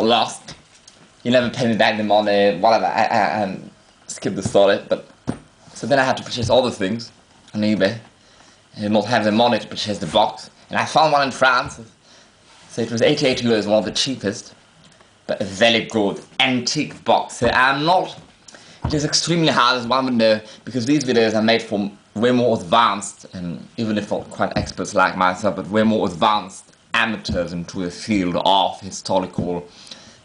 lost. He never paid me back the money, whatever. I skipped the story, but so then I had to purchase all the things on eBay. I did not have the money to purchase the box, and I found one in France. So it was 88 euros, one of the cheapest, but a very good antique box. So it is extremely hard, as one would know, because these videos are made for way more advanced, and even if not quite experts like myself, but way more advanced amateurs into the field of historical,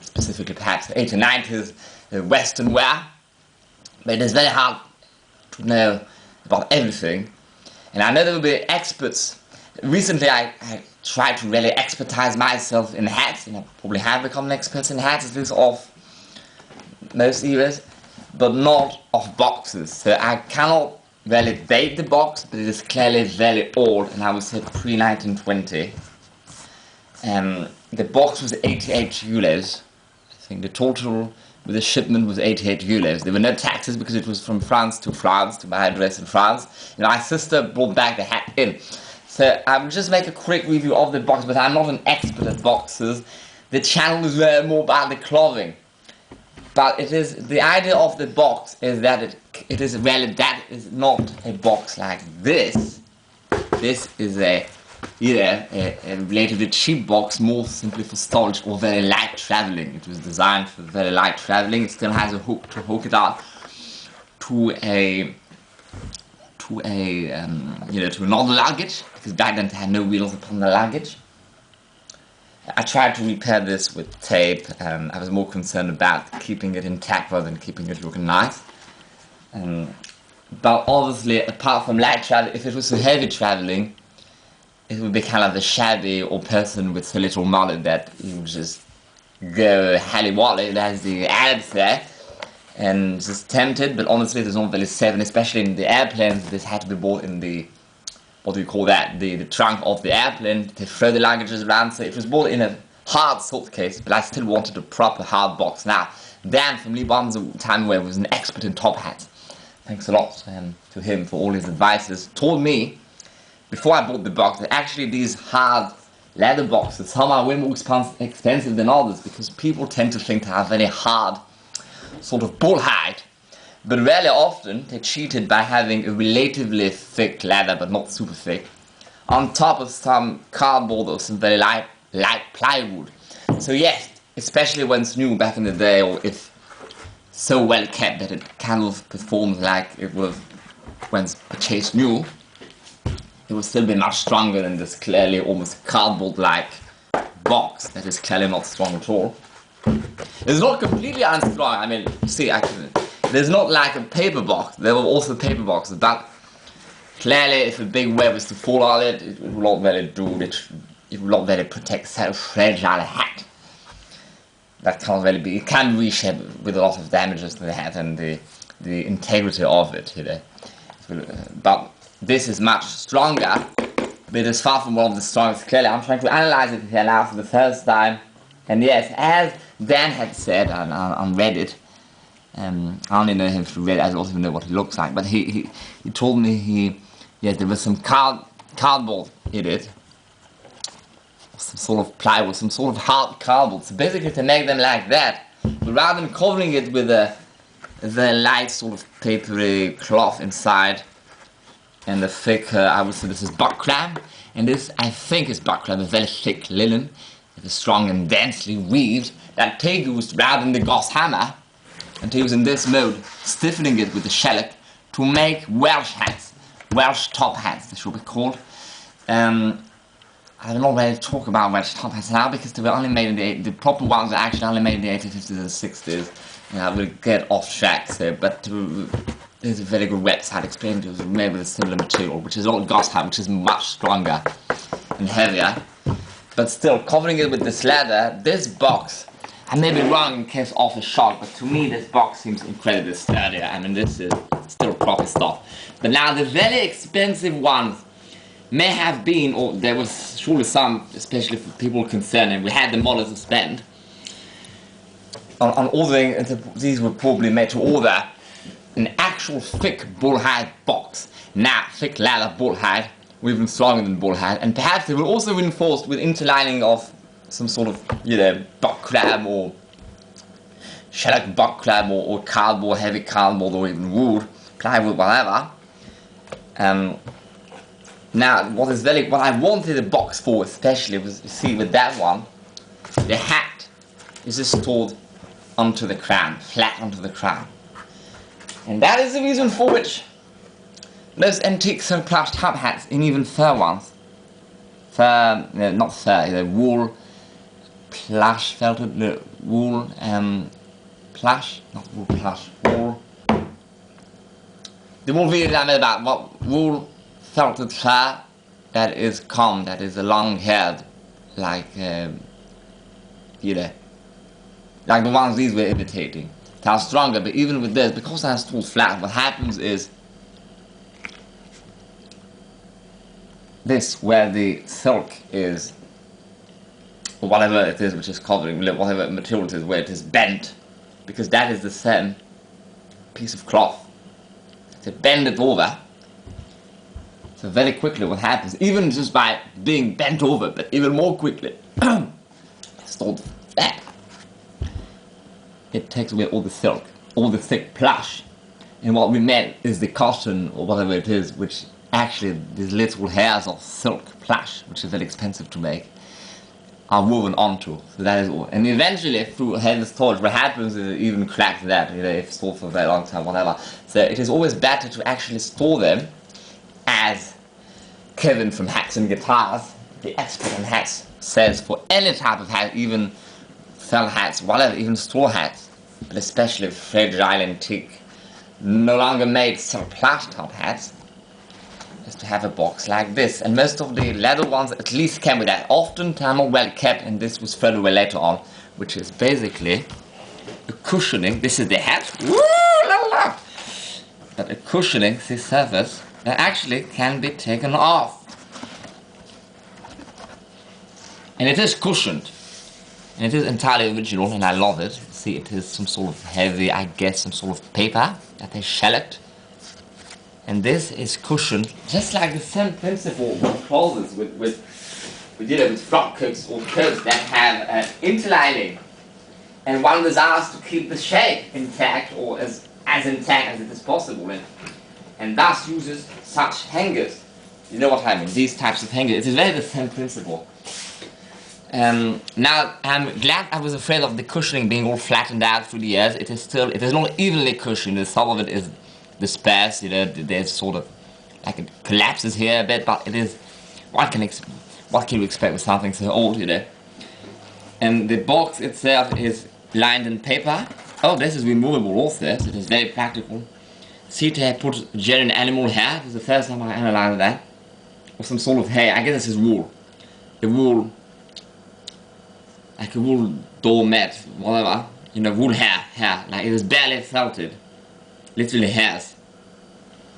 specifically perhaps 80s, 90s, Western wear. But it is very hard to know about everything. And I know there will be experts. Recently I tried to really expertise myself in hats, and I probably have become an expert in hats, at least of most eras, but not of boxes. So I cannot really date the box, but it is clearly very old, and I would say pre-1920. The box was 88 euros. I think the total with the shipment was 88 euros. There were no taxes because it was from France to my address in France. My sister brought back the hat in. So I will just make a quick review of the box, but I'm not an expert at boxes. The channel is really more about the clothing. But it is, the idea of the box is that it is really, that is not a box like this. This is a relatively cheap box, more simply for storage or very light traveling. It was designed for very light traveling. It still has a hook to hook it up to another luggage, because back then they had no wheels upon the luggage. I tried to repair this with tape. I was more concerned about keeping it intact rather than keeping it looking nice. But obviously, apart from light travel, if it was so heavy traveling, it would be kind of a shabby or person with so little money that you would just go hally-wally, as the Arabs say, and just tempted. But honestly, it is not very safe, and especially in the airplanes, this had to be bought in the, what do you call that, the trunk of the airplane to throw the luggages around. So it was bought in a hard suitcase, but I still wanted a proper hard box. Now, Dan from Lee Bonds at the time where was an expert in top hats. Thanks a lot to him for all his advices. Told me, before I bought the box, that actually these hard leather boxes somehow way more expensive than others, because people tend to think they have very hard sort of bull hide. But really often they cheated by having a relatively thick leather, but not super thick, on top of some cardboard or some very light plywood. So yes, especially when it's new back in the day, or if so well kept that it kind of performs like it was when it's purchased new, it will still be much stronger than this clearly almost cardboard-like box that is clearly not strong at all. It's not completely unstrong. I mean, see, actually, there's not like a paper box. There were also paper boxes, but clearly, if a big web is to fall on it, it will not really do it. It will not really protect such a fragile hat. That can't really be. It can reshape with a lot of damages to the hat and the integrity of it. But this is much stronger, but it is far from one of the strongest. Clearly, I'm trying to analyze it here now for the first time. And yes, as Dan had said on Reddit, I only know him through Reddit, I don't even know what he looks like, but he told me there was some cardboard in it, some sort of plywood, some sort of hard cardboard. So basically to make them like that, but rather than covering it with a very light sort of papery cloth inside, and the thick, I would say this is buckram, and this I think is buckram, a very thick linen, it is strong and densely weaved, that they used rather than the Gauss hammer, and they use in this mode, stiffening it with the shallop to make Welsh hats, Welsh top hats they should be called. I don't know where to talk about Welsh top hats now, because they were only made in the proper ones were actually only made in the 1850s and 60s, and I will get off track, so, but there's a very good website explaining it was made with a similar material, which is not Gauss hat, which is much stronger and heavier. But still, covering it with this leather, this box, I may be wrong in case of a shock, but to me this box seems incredibly sturdy. I mean, this is still proper stuff. But now the very expensive ones may have been, or there was surely some, especially for people concerned, and we had the money to spend on ordering, these were probably made to order an actual thick bullhide box. Now, thick leather bullhide, even stronger than bullhide, and perhaps they were also reinforced with interlining of some sort of, you know, buckram or shellac buckram or cardboard, heavy cardboard, or even wood, plywood, whatever. Now, what I wanted a box for especially was, you see, with that one, the hat is just stored onto the crown, flat onto the crown. And that is the reason for which most antique Silk-Plush top hats, and even fur ones, not fur, wool, plush, felted, no, wool, plush, not wool, plush, wool. The more videos I made about what wool, felted fur, that is common, that is a long haired, like, you know, like the ones these were imitating. They are stronger, but even with this, because they're still flat, what happens is this, where the silk is, or whatever it is which is covering, whatever material it is, where it is bent, because that is the same piece of cloth. To bend it over, so very quickly what happens, even just by being bent over, but even more quickly, stored back, it takes away all the silk, all the thick plush, and what we meant is the cotton, or whatever it is, which actually these little hairs of silk plush, which is very expensive to make, are woven onto. So that is all. And eventually, through heavy storage, what happens is it even cracks that, you know, if stored for a very long time, whatever. So it is always better to actually store them, as Kevin from Hats and Guitars, the expert on hats, says, for any type of hat, even felt hats, whatever, even straw hats, but especially fragile antique, no longer made Silk-Plush top hats, is to have a box like this. And most of the leather ones at least came with that. Often they're not well kept, and this was thrown away later on, which is basically a cushioning. This is the hat. Woo, la, la. But a cushioning, this surface, that actually can be taken off. And it is cushioned. And it is entirely original, and I love it. See, it is some sort of heavy, I guess, some sort of paper that they shelled. And this is cushioned, just like the same principle with clothes, with frock coats or coats that have interlining. And one desires to keep the shape intact, or as intact as it is possible, and thus uses such hangers. You know what I mean, these types of hangers. It is very the same principle. Now, I'm glad I was afraid of the cushioning being all flattened out through the years. It is not evenly cushioned. Some of it is dispersed, you know, there's sort of, like it collapses here a bit, but it is, what can you expect with something so old, you know. And the box itself is lined in paper. Oh, this is removable also, so it is very practical. See, they put genuine animal hair. This is the first time I analyzed that. Or some sort of hair, I guess this is wool. A wool, like a wool doormat, whatever, you know, wool hair, like it is barely felted. Literally hairs.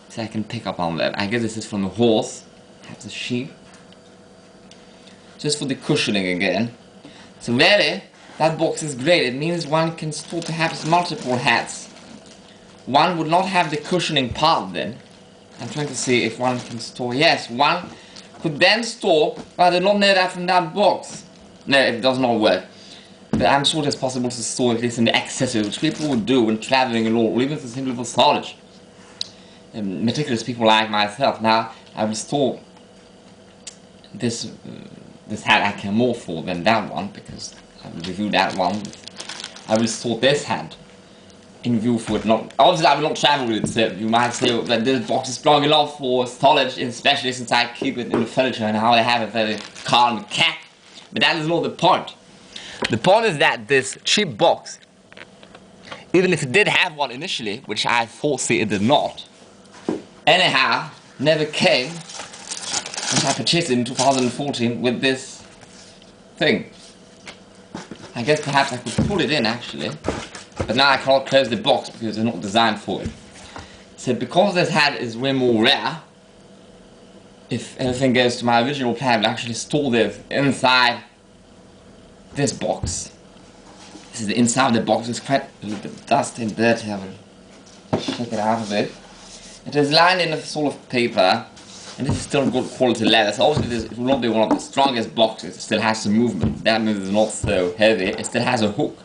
So I can pick up on that. I guess this is from a horse, perhaps a sheep. Just for the cushioning again. So really, that box is great. It means one can store perhaps multiple hats. One would not have the cushioning part then. I'm trying to see if one can store. Yes, one could then store, but I did not know that from that box. No, it does not work. But I'm sure it's possible to store at least in the accessories, which people would do when traveling alone, or even simply for storage. Meticulous people like myself. Now, I will store this hat I care more for than that one, because I will review that one. I will store this hat in view for it. Not obviously, I will not travel with it. So you might say that this box is strong enough for storage, especially since I keep it in the furniture and how I have a very calm cat. But that is not the point. The point is that this cheap box, even if it did have one initially, which I foresee it did not, anyhow, never came, which I purchased in 2014 with this thing. I guess perhaps I could pull it in actually, but now I cannot close the box because it's not designed for it. So because this hat is way more rare, if everything goes to my original plan, I will actually store this inside this box. This is the inside of the box. It's quite a little bit dusty and dirty. I will shake it out of it. It is lined in a sort of paper, And this is still good quality leather. So obviously it will not be one of the strongest boxes. It still has some movement. That means it's not so heavy. It still has a hook.